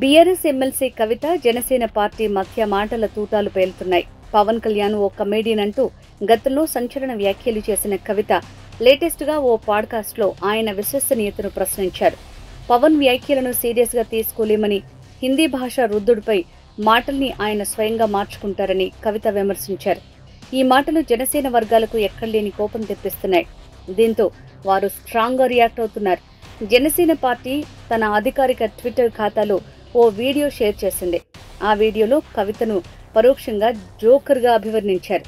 BRS MLC కవిత Janasena party మధ్య మాటల తూటాలు పేలుతున్నాయి. పవన్ కళ్యాణ్ ఓ కమేడియన్ అంటూ గతంలో సంచలన వ్యాఖ్యలు చేసిన కవిత లేటెస్ట్ గా ఓ పాడ్కాస్ట్ లో ఆయన విశ్వసనీయతను ప్రశ్నించారు. పవన్ వ్యాఖ్యలను సీరియస్ గా తీసుకోలేమని, హిందీ భాష రుద్దుడిపై మాటల్ని ఆయన స్వయంగా మార్చుకుంటారని కవిత విమర్శించారు. ఈ మాటలు జనసేన వర్గాలకు ఎక్కడలేని కోపం తెప్పిస్తున్నాయి. దీంతో వారు స్ట్రాంగ్ గా రియాక్ట్ అవుతున్నారు. జనసేన పార్టీ తన అధికారిక ట్విట్టర్ ఖాతాలో ఓ వీడియో షేర్ చేసింది. ఆ వీడియోలో కవితను పరోక్షంగా జోకర్ గా అభివర్ణించారు.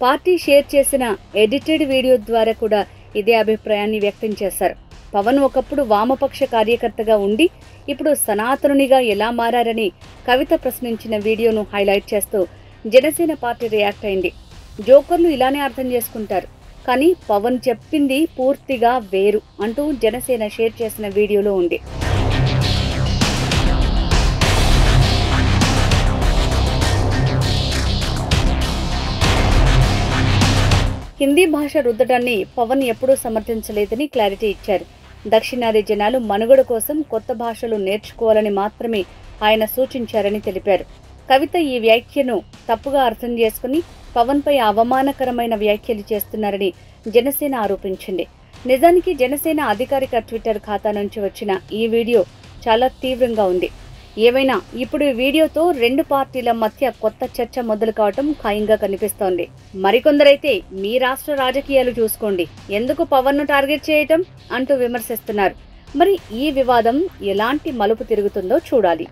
పార్టీ షేర్ చేసిన ఎడిటెడ్ వీడియో ద్వారా కూడా ఇదే అభిప్రాయాన్ని వ్యక్తం చేశారు. పవన్ ఒకప్పుడు వామపక్ష కార్యకర్తగా ఉండి ఇప్పుడు సనాతనునిగా ఎలా మారారని కవిత ప్రశ్నించిన వీడియోను హైలైట్ చేస్తూ జనసేన పార్టీ రియాక్ట్ అయింది. జోకర్లు ఇలానే అర్థం చేసుకుంటారు, కానీ పవన్ చెప్పింది పూర్తిగా వేరు అంటూ జనసేన షేర్ చేసిన వీడియోలో ఉంది. హిందీ భాష రుద్దడాన్ని పవన్ ఎప్పుడూ సమర్థించలేదని క్లారిటీ ఇచ్చారు. దక్షిణాది జనాలు మనుగడ కోసం కొత్త భాషలు నేర్చుకోవాలని మాత్రమే ఆయన సూచించారని తెలిపారు. కవిత ఈ వ్యాఖ్యను తప్పుగా అర్థం చేసుకుని పవన్ పై అవమానకరమైన వ్యాఖ్యలు చేస్తున్నారని జనసేన ఆరోపించింది. నిజానికి జనసేన అధికారిక ట్విట్టర్ ఖాతా నుంచి వచ్చిన ఈ వీడియో చాలా తీవ్రంగా ఉంది. ఏమైనా ఇప్పుడు ఈ వీడియోతో రెండు పార్టీల మధ్య కొత్త చర్చ మొదలు కావటం ఖాయంగా కనిపిస్తోంది. మరికొందరైతే మీ రాష్ట్ర రాజకీయాలు చూసుకోండి, ఎందుకు పవన్ ను టార్గెట్ చేయటం అంటూ విమర్శిస్తున్నారు. మరి ఈ వివాదం ఎలాంటి మలుపు తిరుగుతుందో చూడాలి.